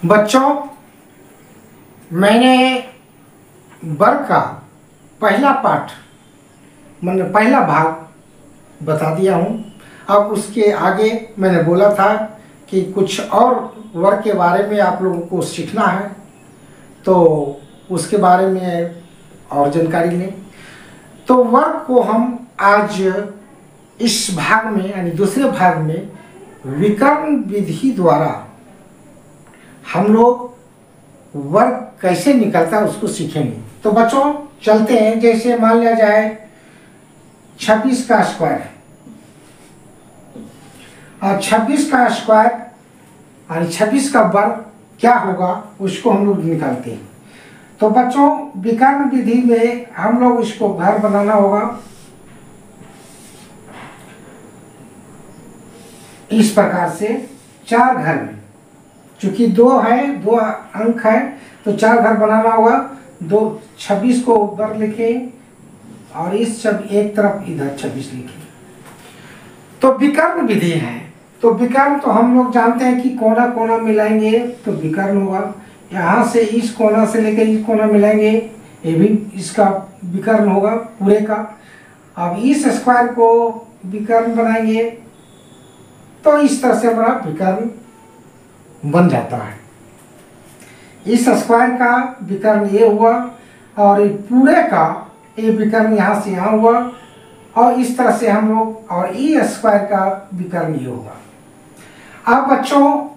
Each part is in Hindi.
बच्चों, मैंने वर्ग का पहला पाठ मैंने पहला भाग बता दिया हूँ। अब उसके आगे मैंने बोला था कि कुछ और वर्ग के बारे में आप लोगों को सीखना है, तो उसके बारे में और जानकारी लें। तो वर्ग को हम आज इस भाग में यानी दूसरे भाग में विकर्ण विधि द्वारा हम लोग वर्ग कैसे निकलता है उसको सीखेंगे। तो बच्चों चलते हैं। जैसे मान लिया जाए 26 का स्क्वायर, और 26 का स्क्वायर यानी 26 का वर्ग क्या होगा उसको हम लोग निकालते हैं। तो बच्चों विकर्ण विधि में हम लोग इसको घर बनाना होगा इस प्रकार से, 4 घर में, चूंकि 2 है, 2 अंक है तो 4 घर बनाना होगा। 26 को ऊपर लिखें और इस सब एक तरफ इधर 26 लिखें। तो विकर्ण विधि है। तो विकर्ण तो हम लोग जानते हैं कि कोना कोना मिलाएंगे तो विकर्ण होगा। यहाँ से इस कोना से लेकर इस कोना मिलाएंगे, ये भी इसका विकर्ण होगा पूरे का। अब इस स्क्वायर को विकर्ण बनाएंगे तो इस तरह से हमारा विकर्ण बन जाता है। इस स्क्वायर का विकर्ण ये हुआ और ये पूरे का ये विकर्ण यहाँ से यहाँ हुआ, और इस तरह से हम लोग, और ये स्क्वायर का विकर्ण ये होगा। अब बच्चों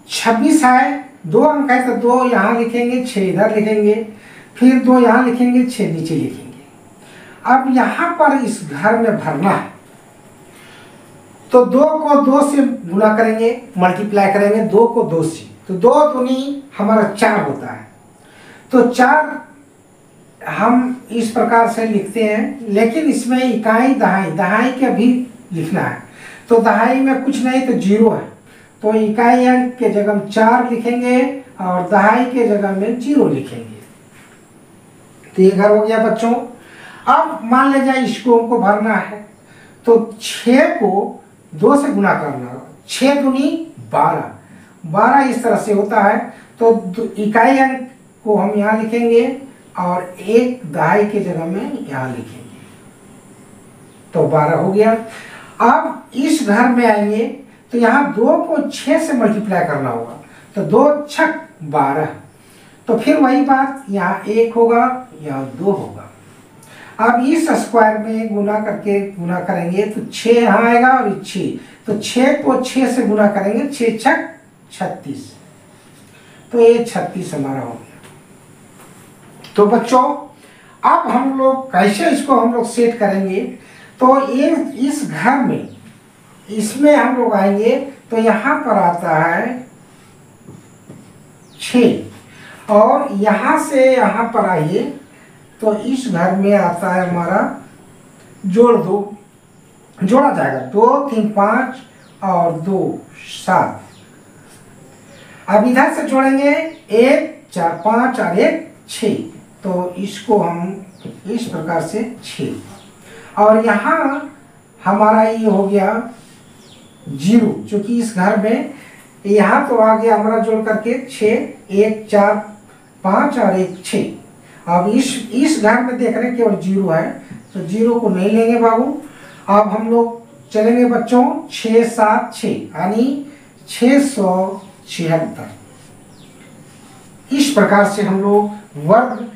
26 है, 2 अंक है तो 2 यहाँ लिखेंगे, 6 इधर लिखेंगे, फिर 2 यहाँ लिखेंगे, 6 नीचे लिखेंगे। अब यहाँ पर इस घर में भरना है तो 2 को 2 से गुना करेंगे, मल्टीप्लाई करेंगे 2 को 2 से, तो 2 दूनी हमारा 4 होता है। तो 4 हम इस प्रकार से लिखते हैं, लेकिन इसमें इकाई दहाई, दहाई का भी लिखना है। तो दहाई में कुछ नहीं तो 0 है, तो इकाई अंक के जगह हम 4 लिखेंगे और दहाई के जगह में 0 लिखेंगे। तो ये घर हो गया बच्चों। अब मान ले जाए इसको हमको भरना है तो 6 को 2 से गुना करना होगा, 6 दूनी 12, 12 इस तरह से होता है। तो इकाई अंक को हम यहाँ लिखेंगे और एक दहाई के जगह में यहाँ लिखेंगे, तो 12 हो गया। अब इस घर में आएंगे तो यहाँ 2 को 6 से मल्टीप्लाई करना होगा, तो 2 छक 12, तो फिर वही बात, यहाँ 1 होगा, यहाँ 2 होगा। अब इस स्क्वायर में गुना करेंगे तो 6 यहाँ आएगा और 6, तो 6 को 6 से गुना करेंगे, 6 छक 36, तो ये 36 हमारा हो गया। तो बच्चों अब हम लोग कैसे इसको हम लोग सेट करेंगे, तो ये इस घर में इसमें हम लोग आएंगे तो यहाँ पर आता है 6, और यहाँ से यहाँ पर आइए तो इस घर में आता है हमारा जोड़ा जाएगा 2 3 5 और 2 7। अब इधर से जोड़ेंगे 1 4 5 और 1 6, तो इसको हम इस प्रकार से 6, और यहाँ हमारा ये हो गया 0, क्योंकि इस घर में यहाँ तो आ गया हमारा जोड़ करके 6, 1 4 5 और 1 6। अब इस घर में देख रहे हैं केवल 0 है, तो 0 को नहीं लेंगे बाबू। अब हम लोग चलेंगे बच्चों 6 7 6 यानी 676। इस प्रकार से हम लोग वर्ग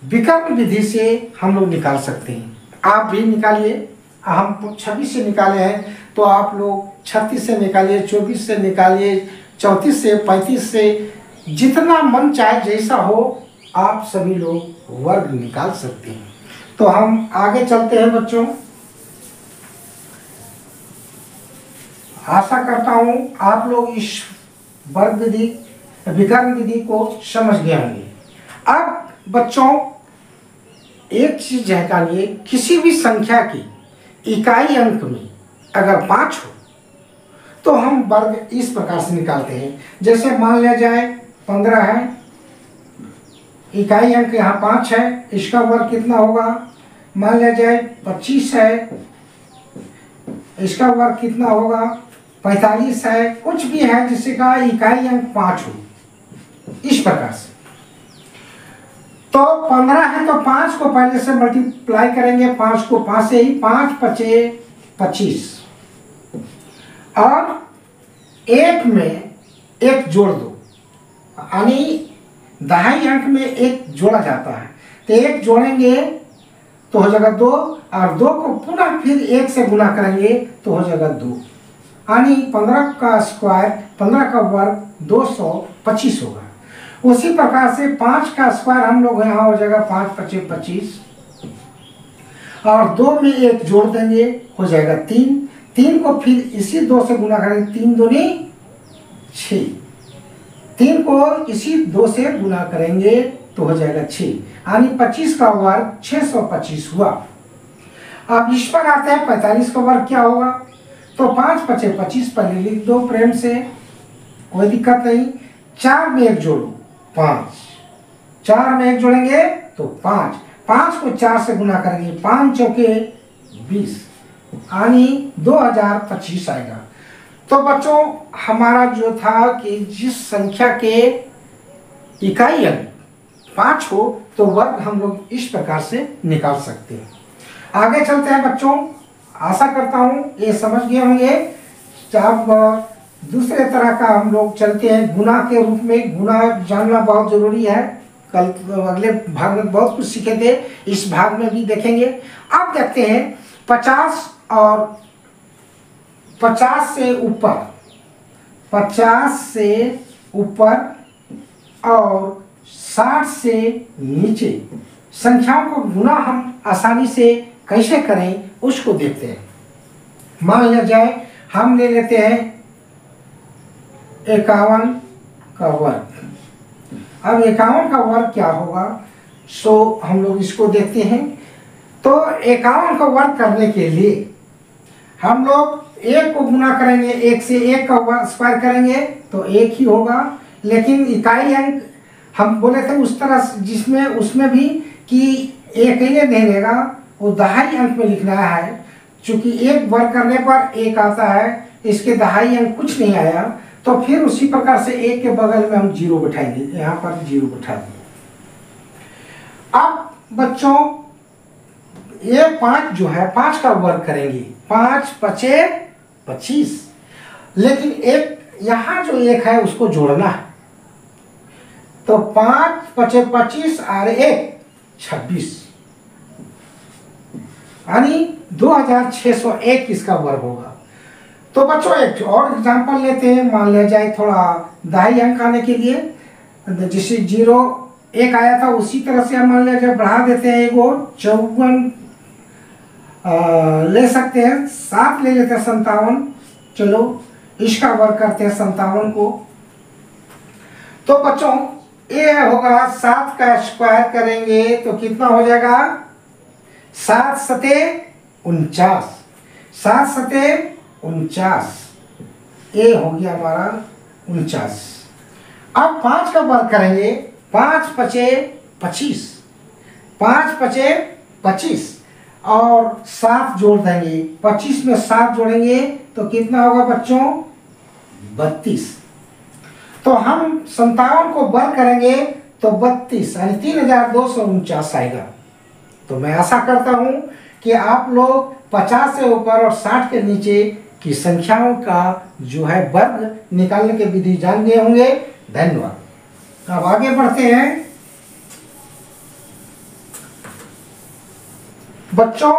विकर्ण विधि से हम लोग निकाल सकते हैं। आप भी निकालिए। हम 26 से निकाले हैं तो आप लोग 36 से निकालिए, 24 से निकालिए, 34 से, 35 से, जितना मन चाहे जैसा हो आप सभी लोग वर्ग निकाल सकते हैं। तो हम आगे चलते हैं बच्चों। आशा करता हूं आप लोग इस वर्ग विधि विकर्ण विधि को समझ गए होंगे। अब बच्चों एक चीज जानिए, किसी भी संख्या की इकाई अंक में अगर 5 हो तो हम वर्ग इस प्रकार से निकालते हैं। जैसे मान लिया जाए 15 है, इकाई अंक यहाँ 5 है, इसका वर्ग कितना होगा? मान लिया जाए 25 है, इसका वर्ग कितना होगा? 45 है, कुछ भी है जिसका इकाई अंक 5 हो, इस प्रकार से। तो 15 है तो 5 को पहले से मल्टीप्लाई करेंगे, 5 को 5 से ही, 5 पचे 25 और एक में एक जोड़ दो, यानी दहाई अंक में एक जोड़ा जाता है, तो एक जोड़ेंगे तो हो जाएगा 2 और 2 को पुनः फिर 1 से गुना करेंगे तो हो जाएगा 2, यानी 15 का स्क्वायर 15 का वर्ग 225 होगा। उसी प्रकार से 5 का स्क्वायर हम लोग यहाँ हो जाएगा 5 पचे 25 और 2 में एक जोड़ देंगे हो जाएगा 3, 3 को फिर इसी 2 से गुना करेंगे, 3 दूनी 6, 3 को इसी 2 से गुना करेंगे तो हो जाएगा 6, यानी 25 का वर्ग 625 हुआ। अब इस पर आते हैं 45 का वर्ग क्या होगा, तो 5 पचे 25 पहले लिख दो प्रेम से, कोई दिक्कत नहीं। 4 में एक जोड़ो 5, 4 में एक जोड़ेंगे तो 5, 5 को 4 से गुना करेंगे, 5 चौके 20, यानी 2025 आएगा। तो बच्चों हमारा जो था कि जिस संख्या के इकाई अंक 5 हो तो वर्ग हम लोग इस प्रकार से निकाल सकते हैं। आगे चलते हैं बच्चों, आशा करता हूँ ये समझ गए होंगे। अब दूसरे तरह का हम लोग चलते हैं गुणा के रूप में। गुणा जानना बहुत जरूरी है, कल अगले भाग में बहुत कुछ सीखे थे, इस भाग में भी देखेंगे। अब देखते हैं 50 और 50 से ऊपर, 50 से ऊपर और 60 से नीचे संख्याओं को गुणा हम आसानी से कैसे करें उसको देखते हैं। मान लिया जाए हम ले लेते हैं 51 का वर्ग। अब 51 का वर्ग क्या होगा, सो हम लोग इसको देखते हैं। तो 51 का वर्ग करने के लिए हम लोग 1 को गुना करेंगे, 1 से 1 का स्क्वायर करेंगे तो 1 ही होगा। लेकिन इकाई अंक हम बोले थे उस तरह जिसमें उसमें भी कि एक ही नहीं रहेगा, वो दहाई अंक में लिखना है। चूंकि 1 वर्ग करने पर 1 आता है, इसके दहाई अंक कुछ नहीं आया, तो फिर उसी प्रकार से 1 के बगल में हम 0 बैठाएंगे, यहाँ पर 0 बैठा दिए। अब बच्चों ये 5 जो है 5 का वर्ग करेंगे, 5 पचे 25, लेकिन एक यहाँ जो 1 है उसको जोड़ना है। तो 5 पचे 25 और 1 26, यानी 2601 इसका वर्ग होगा। तो बच्चों एक और एग्जांपल लेते हैं। मान लिया जाए थोड़ा दहाई अंक आने के लिए, जिससे 0 1 आया था उसी तरह से हम मान लिया जाए बढ़ा देते हैं, एक और 54 ले सकते हैं, 7 ले लेते हैं 57। चलो इसका वर्ग करते हैं 57 को। तो बच्चों ये होगा 7 का स्क्वायर करेंगे तो कितना हो जाएगा, 7 सते 49, 7 सते 49, ये हो गया हमारा 49। अब 5 का वर्ग करेंगे, 5 पचे 25, 5 पचे 25 और 7 जोड़ देंगे, 25 में 7 जोड़ेंगे तो कितना होगा बच्चों, 32। तो हम 57 को वर्ग करेंगे तो 32 यानी 3249 आएगा। तो मैं आशा करता हूं कि आप लोग 50 से ऊपर और 60 के नीचे की संख्याओं का जो है वर्ग निकालने की विधि जान गए होंगे। धन्यवाद। अब आगे बढ़ते हैं बच्चों।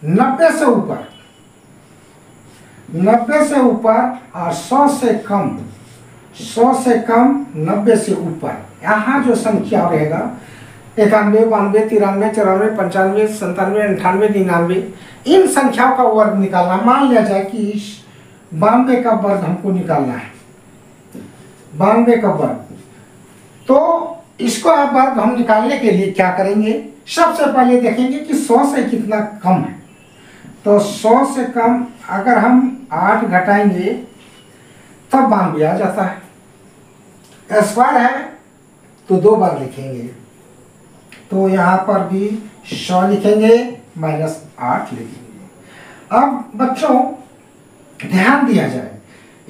90 से ऊपर, 90 से ऊपर और 100 से कम, 100 से कम 90 से ऊपर, यहाँ जो संख्या रहेगा 91, 92, 93, 94, 95, 97, 98, 99, इन संख्याओं का वर्ग निकालना। मान लिया जाए कि 92 का वर्ग हमको निकालना है, 92 का वर्ग। तो इसको वर्ग हम निकालने के लिए क्या करेंगे, सबसे पहले देखेंगे कि 100 से कितना कम है। तो 100 से कम अगर हम 8 घटाएंगे तब 92 आ जाता है। स्क्वायर है तो 2 बार लिखेंगे, तो यहाँ पर भी 100 लिखेंगे -8 लिखेंगे। अब बच्चों ध्यान दिया जाए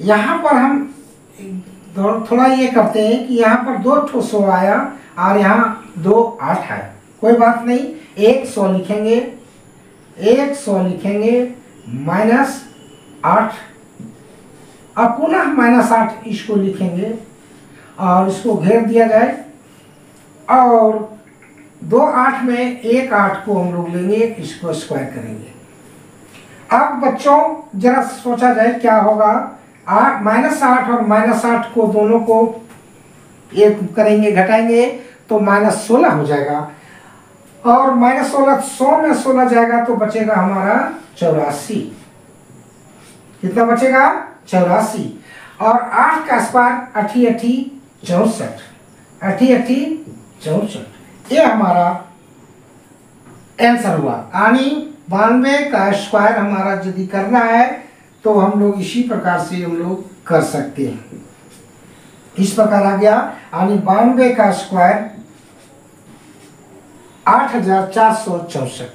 यहाँ पर हम थोड़ा ये करते हैं कि यहाँ पर 2 ठो 100 आया और यहाँ 2 8 है, कोई बात नहीं, एक 100 लिखेंगे, एक 100 लिखेंगे -8, अब पुनः -8 इसको लिखेंगे और इसको घेर दिया जाए और 2 8 में 1 8 को हम लोग लेंगे, इसको स्क्वायर करेंगे। अब बच्चों जरा सोचा जाए क्या होगा, -8 और -8 को दोनों को एक करेंगे, घटाएंगे तो -16 हो जाएगा और -16 100 में 16 जाएगा तो बचेगा हमारा 84। कितना बचेगा? 84। और 8 का स्क्वायर 8 8 64, 8 8 64, ये हमारा आंसर हुआ। यानी 92 का स्क्वायर हमारा यदि करना है तो हम लोग इसी प्रकार से हम लोग कर सकते हैं। इस प्रकार आ गया, यानी 92 का स्क्वायर 8464।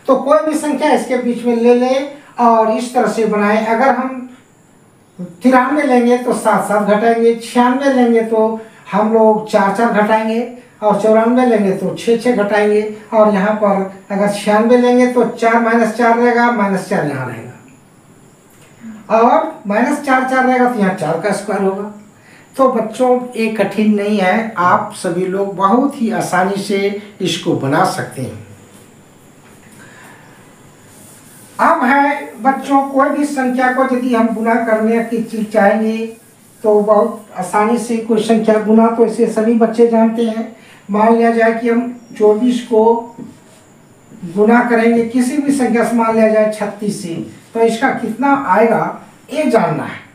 तो कोई भी संख्या इसके बीच में ले लें और इस तरह से बनाएं। अगर हम 93 लेंगे तो 7 7 घटाएंगे, 96 लेंगे तो हम लोग 4 4 घटाएंगे और 94 लेंगे तो 6 6 घटाएंगे। और यहाँ पर अगर 96 लेंगे तो 4 -4 रहेगा, -4 यहाँ रहेगा और -4 4 रहेगा तो यहाँ 4 का स्क्वायर होगा। तो बच्चों ये कठिन नहीं है, आप सभी लोग बहुत ही आसानी से इसको बना सकते हैं। अब है बच्चों, कोई भी संख्या को यदि हम गुना करने की चीज चाहेंगे तो बहुत आसानी से कोई संख्या गुना तो इसे सभी बच्चे जानते हैं। मान लिया जाए कि हम 24 को गुना करेंगे किसी भी संख्या से, मान लिया जाए 36 से, तो इसका कितना आएगा ये जानना है।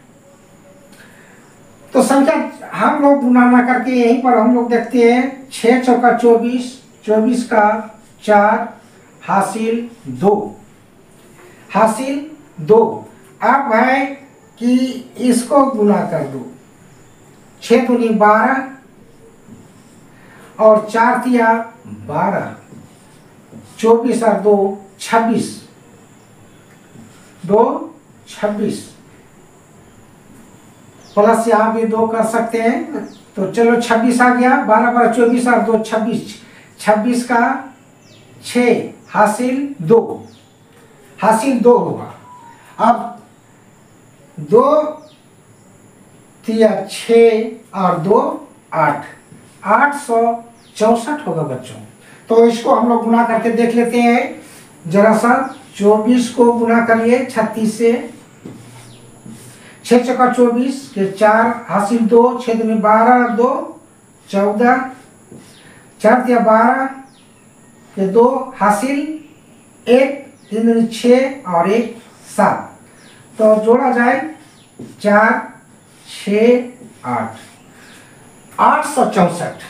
तो संख्या हम लोग गुना ना करके यहीं पर हम लोग देखते हैं, 6 चौका 24, 24 का 4 हासिल 2, हासिल 2। अब है कि इसको गुना कर दो, 6 दूनी 12 और 4 तिया 12, 24 और 2 26, 2 26 प्लस यहाँ भी 2 कर सकते हैं। तो चलो 26 आ गया, 12 12 24 और 2 26, 26 का 6 हासिल 2, हासिल 2 होगा। अब 2 तिया 6 और 2 8, 864 होगा बच्चों। तो इसको हम लोग गुना करके देख लेते हैं जरा सा। 24 को गुना करिए 36 से, 6 चौका 24 के 4 हासिल 2, 6 दूनी 12 और 2 14, 4 तिया 12 के 2 हासिल 1, 3 दूनी 6 और 1 7। तो जोड़ा जाए 4 6 8, 864,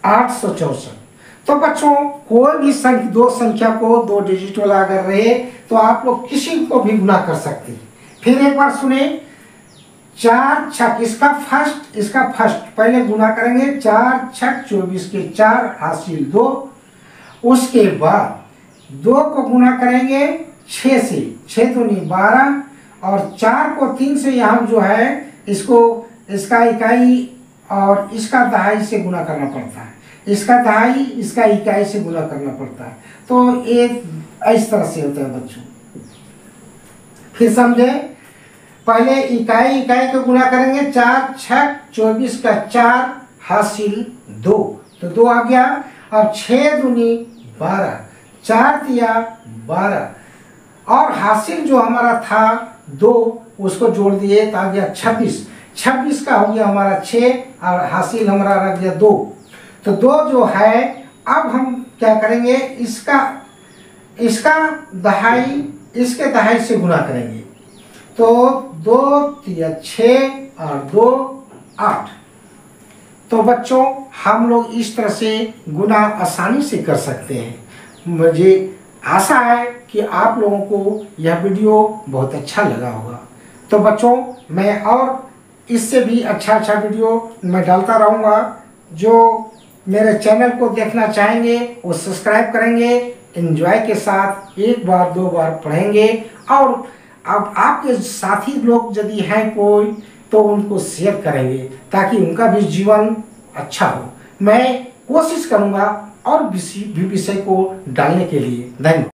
864। तो बच्चों कोई भी दो संख्या को 2 डिजिट वाला अगर रहे तो आप लोग किसी को भी गुना कर सकते हैं। फिर एक बार सुने, 4 6 इसका फर्स्ट पहले गुना करेंगे, 4 6 24 के 4 हासिल 2। उसके बाद 2 को गुना करेंगे 6 से, 6 दूनी 12 और 4 को 3 से यहाँ जो है इसको इसका इकाई और इसका दहाई से गुना करना पड़ता है, इसका दहाई इसका इकाई से गुना करना पड़ता है। तो ये इस तरह से होता है बच्चों। फिर समझे, पहले इकाई को गुना करेंगे, 4 6 24 का 4 हासिल 2, तो 2 आ गया। अब 6 दूनी 12, 4 तिया 12 और हासिल जो हमारा था 2 उसको जोड़ दिए तो आ गया 26, 26 का हो गया हमारा 6 और हासिल हमारा रख गया 2। तो 2 जो है, अब हम क्या करेंगे, इसका दहाई इसके दहाई से गुना करेंगे। तो 2 तिया 6 और 2 8। तो बच्चों हम लोग इस तरह से गुना आसानी से कर सकते हैं। मुझे आशा है कि आप लोगों को यह वीडियो बहुत अच्छा लगा होगा। तो बच्चों मैं और इससे भी अच्छा वीडियो मैं डालता रहूँगा। जो मेरे चैनल को देखना चाहेंगे वो सब्सक्राइब करेंगे, एंजॉय के साथ 1 बार 2 बार पढ़ेंगे। और अब आपके साथी लोग यदि हैं कोई तो उनको शेयर करेंगे ताकि उनका भी जीवन अच्छा हो। मैं कोशिश करूँगा और भी विषय को डालने के लिए। धन्यवाद।